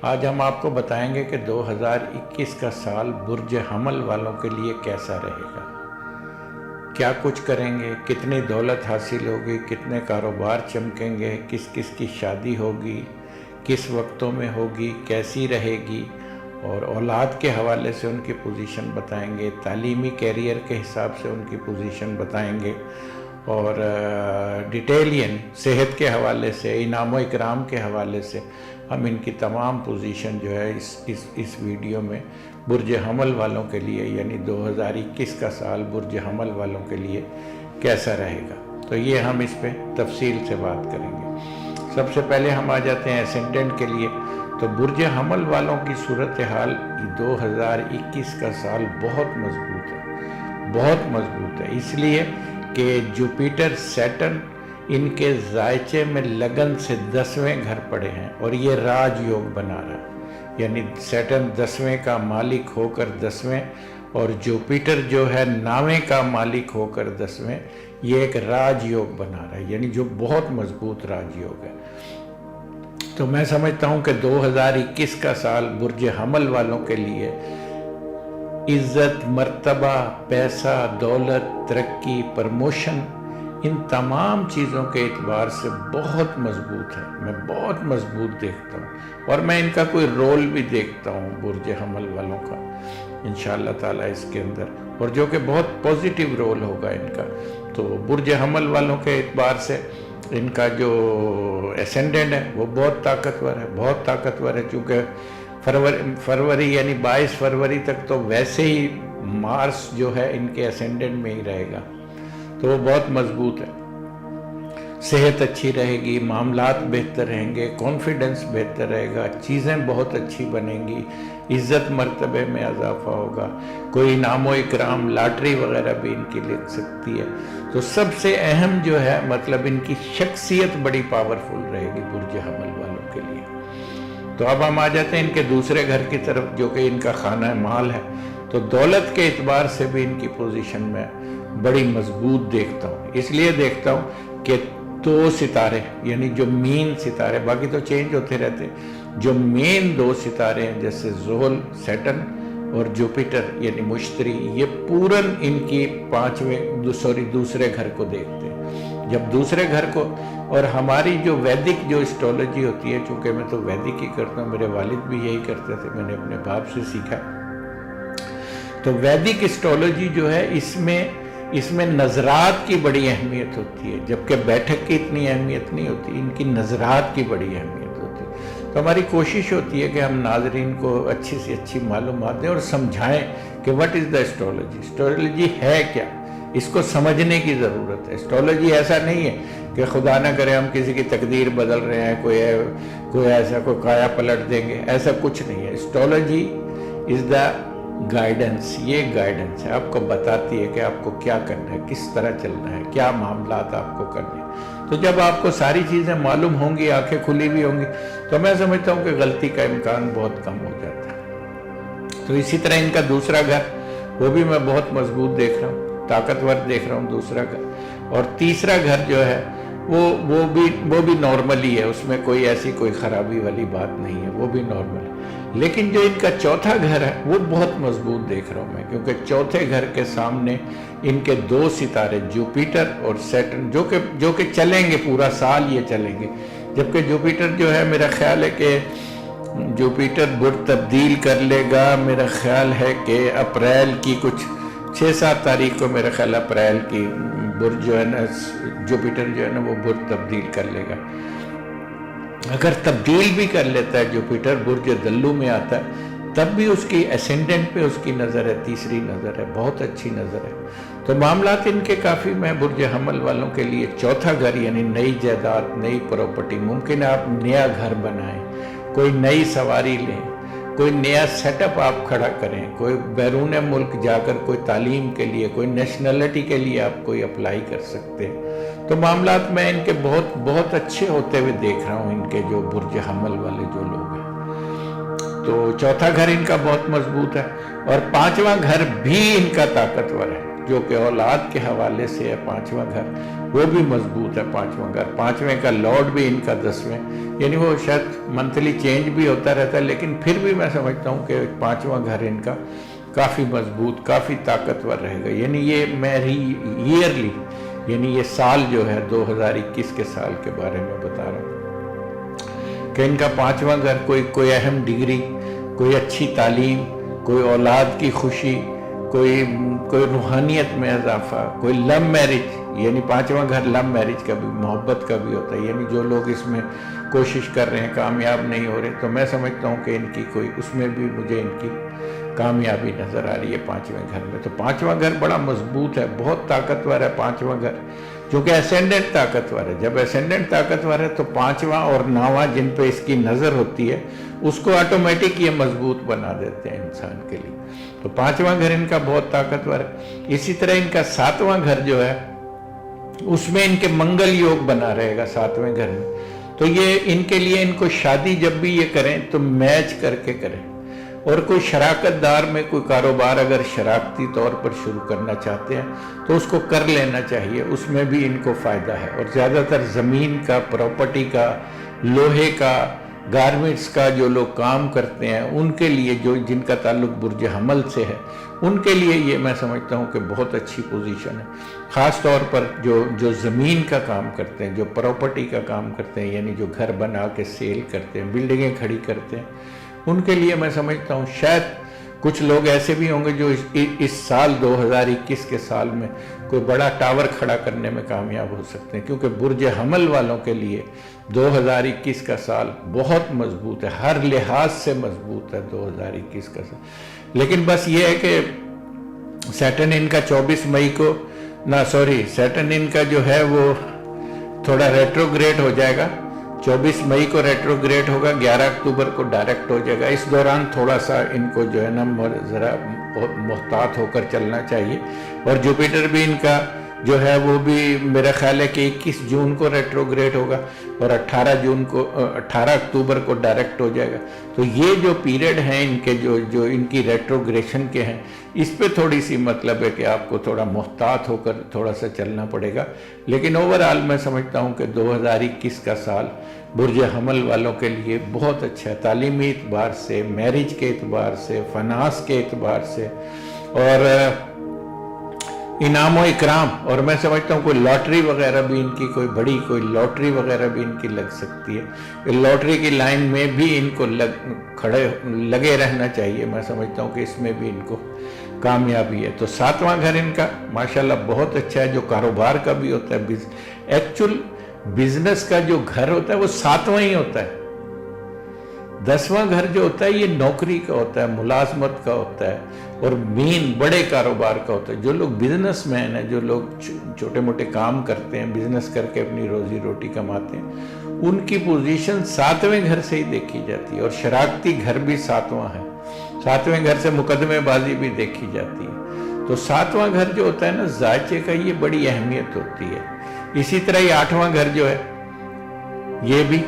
آج ہم آپ کو بتائیں گے کہ 2021 کا سال برج حمل والوں کے لیے کیسا رہے گا، کیا کچھ کریں گے، کتنی دولت حاصل ہوگی، کتنے کاروبار چمکیں گے، کس کس کی شادی ہوگی، کس وقتوں میں ہوگی، کیسی رہے گی، اور اولاد کے حوالے سے ان کی پوزیشن بتائیں گے، تعلیمی کیریئر کے حساب سے ان کی پوزیشن بتائیں گے، اور ڈیٹیلین صحت کے حوالے سے، انعام و اکرام کے حوالے سے ہم ان کی تمام پوزیشن جو ہے اس ویڈیو میں برج حمل والوں کے لیے، یعنی 2021 کا سال برج حمل والوں کے لیے کیسا رہے گا، تو یہ ہم اس پہ تفصیل سے بات کریں گے۔ سب سے پہلے ہم آ جاتے ہیں اسینڈنٹ کے لیے، تو برج حمل والوں کی صورتحال 2021 کا سال بہت مضبوط ہے، بہت مضبوط ہے، اس لیے کہ جوپیٹر سیٹرن ان کے ذائچے میں لگن سے 10ویں گھر پڑے ہیں اور یہ راج یوگ بنا رہا ہے، یعنی سیٹرن 10ویں کا مالک ہو کر 10ویں اور جوپیٹر جو ہے 9ویں کا مالک ہو کر 10ویں، یہ ایک راج یوگ بنا رہا ہے، یعنی جو بہت مضبوط راج یوگ ہے۔ تو میں سمجھتا ہوں کہ 2021 کا سال برج حمل والوں کے لیے عزت، مرتبہ، پیسہ، دولت، ترقی، پرموشن، ان تمام چیزوں کے اعتبار سے بہت مضبوط ہے، میں بہت مضبوط دیکھتا ہوں، اور میں ان کا کوئی رول بھی دیکھتا ہوں برج حمل والوں کا انشاءاللہ تعالیٰ اس کے اندر، اور جو کہ بہت پوزیٹیو رول ہوگا ان کا۔ تو برج حمل والوں کے اعتبار سے ان کا جو اسینڈنٹ ہے وہ بہت طاقتور ہے، بہت طاقتور ہے، چونکہ فروری یعنی 22 فروری تک تو ویسے ہی مارس جو ہے ان کے اسینڈنٹ میں ہی رہے گا، تو وہ بہت مضبوط ہے، صحت اچھی رہے گی، معاملات بہتر رہیں گے، کانفیڈنس بہتر رہے گا، چیزیں بہت اچھی بنیں گی، عزت مرتبے میں اضافہ ہوگا، کوئی انعام و اکرام، لاٹری وغیرہ بھی ان کی لگ سکتی ہے۔ تو سب سے اہم جو ہے مطلب ان کی شخصیت بڑی پاورفل رہے گی برج حمل والوں کے لیے۔ تو اب ہم آ جاتے ہیں ان کے دوسرے گھر کی طرف، جو کہ ان کا خانہ مال ہے، تو دولت کے اعتبار سے بھی ان کی پوزیشن میں بڑی مضبوط دیکھتا ہوں، اس لیے دیکھتا ہوں کہ 2 ستارے یعنی جو مین ستارے، باقی تو چینج ہوتے رہتے ہیں، جو مین 2 ستارے ہیں جیسے زحل سیٹرن اور جوپیٹر یعنی مشتری، یہ پورن ان کی دوسرے گھر کو دیکھتے ہیں۔ جب دوسرے گھر کو، اور ہماری جو ویدک جو اسٹرالوجی ہوتی ہے، چونکہ میں تو ویدک ہی کرتا ہوں، میرے والد بھی یہی کرتے تھے، میں نے اپنے باپ سے سیکھا، تو ویدک اسٹرالوجی جو ہے اس میں نظرات کی بڑی اہمیت ہوتی ہے، جبکہ بیٹھک کی اتنی اہمیت نہیں ہوتی، ان کی نظرات کی بڑی اہمیت ہوتی ہے۔ تو ہماری کوشش ہوتی ہے کہ ہم ناظرین کو اچھی سے اچھی معلومات دیں اور سمجھائیں کہ what is the astrology، astrology ہے کیا، اس کو سمجھنے کی ضرورت ہے۔ اسٹرالوجی ایسا نہیں ہے کہ خدا نہ کرے ہم کسی کی تقدیر بدل رہے ہیں، کوئی ایسا کوئی کایا پلٹ دیں گے، ایسا کچھ نہیں ہے۔ اسٹرالوجی از دا گائیڈنس، یہ گائیڈنس ہے، آپ کو بتاتی ہے کہ آپ کو کیا کرنا ہے، کس طرح چلنا ہے، کیا معاملات آپ کو کرنے ہیں۔ تو جب آپ کو ساری چیزیں معلوم ہوں گی، آنکھیں کھلی بھی ہوں گی، تو میں سمجھتا ہوں کہ غلطی کا امکان بہت کم ہو جاتا ہے۔ تو اسی طرح ان کا دوسرا گھر، وہ بھی میں بہت مضبوط دیکھ رہا ہوں، طاقتور دیکھ رہا ہوں دوسرا گھر، اور تیسرا گھر جو ہے وہ بھی نارمل ہی ہے، اس میں کوئی ایسی کوئی خرابی والی بات نہیں ہے، وہ بھی نارمل ہے۔ لیکن جو ان کا چوتھا گھر ہے وہ بہت مضبوط دیکھ رہا ہوں میں، کیونکہ چوتھے گھر کے سامنے ان کے 2 ستارے جوپیٹر اور سیٹرن جو کہ چلیں گے، پورا سال یہ چلیں گے، جبکہ جوپیٹر جو ہے میرا خیال ہے کہ جوپیٹر برج تبدیل کر لے گا، میرا خیال ہے کہ اپریل کی کچھ 6-7 تاریخ کو، میرا خیال اپریل کی برج جو ہے نا، جوپیٹر جو ہے نا وہ برج تبدیل کر لے گا۔ اگر تبدیل بھی کر لیتا ہے جوپیٹر، برج دلو میں آتا ہے، تب بھی اس کی اسینڈنٹ پہ اس کی نظر ہے، تیسری نظر ہے، بہت اچھی نظر ہے۔ تو معاملات ان کے کافی، میں برج حمل والوں کے لیے چوتھا گھر یعنی نئی جائیداد، نئی پراپرٹی، ممکن ہے آپ نیا گھر بنائیں، کوئی نئی سواری لیں، کوئی نیا سیٹ اپ آپ کھڑا کریں، کوئی بیرون ملک جا کر کوئی تعلیم کے لیے، کوئی نیشنلٹی کے لیے آپ کوئی اپلائی کر سکتے ہیں۔ تو معاملات میں ان کے بہت بہت اچھے ہوتے ہوئے دیکھ رہا ہوں، ان کے جو برج حمل والے جو لوگ ہیں۔ تو چوتھا گھر ان کا بہت مضبوط ہے، اور 5واں گھر بھی ان کا طاقتور ہے، جو کہ اولاد کے حوالے سے ہے 5واں گھر، وہ بھی مضبوط ہے 5واں گھر، 5ویں کا لارڈ بھی ان کا 10ویں، یعنی وہ شاید منتھلی چینج بھی ہوتا رہتا ہے، لیکن پھر بھی میں سمجھتا ہوں کہ 5واں گھر ان کا کافی مضبوط، کافی طاقتور رہے گا. یعنی یہ ایئرلی، یعنی یہ سال جو ہے 2021 کے سال کے بارے میں بتا رہا ہوں کہ ان کا 5واں گھر کوئی اہم ڈگری، کوئی اچھی تعلیم، کوئی اولاد کی خوشی، کوئی روحانیت میں اضافہ، کوئی لو میرج، یعنی 5واں گھر لو میرج کا بھی، محبت کا بھی ہوتا ہے. یعنی جو لوگ اس میں کوشش کر رہے ہیں کامیاب نہیں ہو رہے، تو میں سمجھتا ہوں کہ ان کی اس میں بھی مجھے ان کی کامیابی نظر آ رہی ہے 5ویں گھر میں. تو 5واں گھر بڑا مضبوط ہے، بہت طاقتور ہے 5واں گھر، چونکہ اسینڈنٹ طاقتور ہے. جب اسینڈنٹ طاقتور ہے تو 5واں اور 9واں جن پہ اس کی نظر ہوتی ہے اس کو آٹومیٹک یہ مضبوط بنا دیتے ہیں انسان کے لیے. تو 5واں گھر ان کا بہت طاقتور ہے. اسی طرح ان کا 7واں گھر جو ہے اس میں ان کے منگل یوگ بنا رہے گا 7ویں گھر میں. تو یہ ان کے لیے، ان کو شادی جب بھی یہ کریں تو میچ کر کے کریں، اور کوئی شراکت دار میں کوئی کاروبار اگر شراکتی طور پر شروع کرنا چاہتے ہیں تو اس کو کر لینا چاہیے، اس میں بھی ان کو فائدہ ہے. اور زیادہ تر زمین کا، پراپرٹی کا، لوہے کا، گارمنٹس کا جو لوگ کام کرتے ہیں ان کے لیے، جن کا تعلق برج حمل سے ہے، ان کے لیے یہ میں سمجھتا ہوں کہ بہت اچھی پوزیشن ہے. خاص طور پر جو زمین کا کام کرتے ہیں، جو پراپرٹی کا کام کرتے ہیں، یعنی جو گھر بنا کے سیل کرتے ہیں، بلڈنگیں کھڑی کرتے ہیں، ان کے لیے میں سمجھتا ہوں شاید کچھ لوگ ایسے بھی ہوں گے جو اس سال 2021 کے سال میں کوئی بڑا ٹاور کھڑا کرنے میں کامیاب ہو سکتے ہیں، کیونکہ برج حمل والوں کے لیے 2021 کا سال بہت مضبوط ہے، ہر لحاظ سے مضبوط ہے 2021 کا سال. لیکن بس یہ ہے کہ سیٹرن ان کا 24 مئی کو سیٹرن ان کا جو ہے وہ تھوڑا ریٹروگریڈ ہو جائے گا. 24 مئی کو ریٹروگریڈ ہوگا، 11 اکتوبر کو ڈائریکٹ ہو جائے گا. اس دوران تھوڑا سا ان کو جو ہے نا ذرا محتاط ہو کر چلنا چاہیے. اور جوپیٹر بھی ان کا جو ہے وہ بھی میرا خیال ہے کہ 21 جون کو ریٹروگریڈ ہوگا اور 18 اکتوبر کو ڈائریکٹ ہو جائے گا. تو یہ جو پیریڈ ہیں ان کے جو ان کی ریٹروگریشن کے ہیں، اس پہ تھوڑی سی مطلب ہے کہ آپ کو تھوڑا محتاط ہو کر تھوڑا سا چلنا پڑے گا. لیکن اوورآل میں سمجھتا ہوں کہ 2021 کا سال برج حمل والوں کے لیے بہت اچھا ہے، تعلیمی اعتبار سے، میرج کے اعتبار سے، فنانس کے اعتبار سے، اور انعام و اکرام. اور میں سمجھتا ہوں کوئی لاٹری وغیرہ بھی ان کی، کوئی لاٹری وغیرہ بھی ان کی لگ سکتی ہے. لاٹری کی لائن میں بھی ان کو لگے رہنا چاہیے. میں سمجھتا ہوں کہ اس میں بھی ان کو کامیابی ہے. تو 7واں گھر ان کا ماشاءاللہ بہت اچھا ہے، جو کاروبار کا بھی ہوتا ہے. ایکچول بزنس کا جو گھر ہوتا ہے وہ 7واں ہی ہوتا ہے. 10واں گھر جو ہوتا ہے یہ نوکری کا ہوتا ہے، ملازمت کا ہوتا ہے، اور مین بڑے کاروبار کا ہوتا ہے. جو لوگ بزنس مین ہیں، جو لوگ چھوٹے موٹے کام کرتے ہیں، بزنس کر کے اپنی روزی روٹی کماتے ہیں، ان کی پوزیشن 7ویں گھر سے ہی دیکھی جاتی ہے. اور شراکتی گھر بھی 7واں ہے، 7ویں گھر سے مقدمے بازی بھی دیکھی جاتی ہے. تو 7واں گھر جو ہوتا ہے نا ذائچے کا، یہ بڑی اہمیت ہوتی ہے. اسی طرح یہ 8واں گھر جو ہے یہ بھی،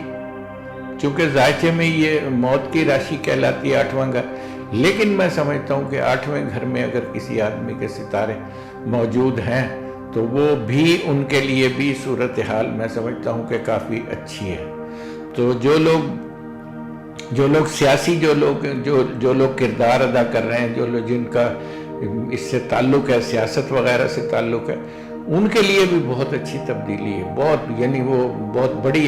چونکہ ذائچے میں یہ موت کی راشی کہلاتی ہے 8واں گھر. لیکن میں سمجھتا ہوں کہ 8ویں گھر میں اگر کسی آدمی کے ستارے موجود ہیں تو وہ بھی، ان کے لیے بھی صورتحال میں سمجھتا ہوں کہ کافی اچھی ہے. تو جو لوگ سیاسی، جو لوگ کردار ادا کر رہے ہیں، جن کا اس سے تعلق ہے، سیاست وغیرہ سے تعلق ہے، ان کے لیے بھی بہت اچھی تبدیلی ہے. یعنی وہ بہت بڑی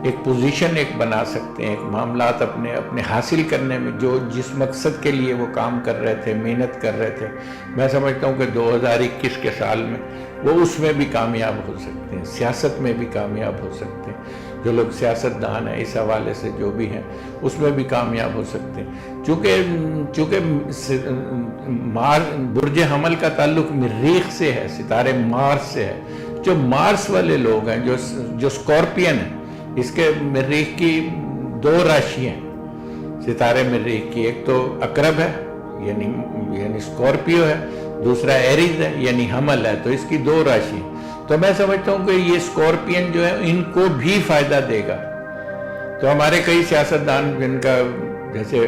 ایک پوزیشن بنا سکتے ہیں، ایک معاملات اپنے حاصل کرنے میں، جس مقصد کے لیے وہ کام کر رہے تھے، محنت کر رہے تھے. میں سمجھتا ہوں کہ 2021 کے سال میں وہ اس میں بھی کامیاب ہو سکتے ہیں، سیاست میں بھی کامیاب ہو سکتے ہیں. جو لوگ سیاست دان ہیں اس حوالے سے جو بھی ہیں اس میں بھی کامیاب ہو سکتے ہیں. چونکہ برج حمل کا تعلق مریخ سے ہے، ستارے مارس سے ہے. جو مارس والے لوگ ہیں، جو اسکارپین ہیں، اس کے مریخ کی 2 راشی ہیں ستارے مریخ کی. ایک تو عقرب ہے یعنی اسکارپیو ہے، دوسرا ایریز ہے یعنی حمل ہے. تو اس کی 2 راشی. تو میں سمجھتا ہوں کہ یہ اسکارپین جو ہے ان کو بھی فائدہ دے گا. تو ہمارے کئی سیاستدان جن کا، جیسے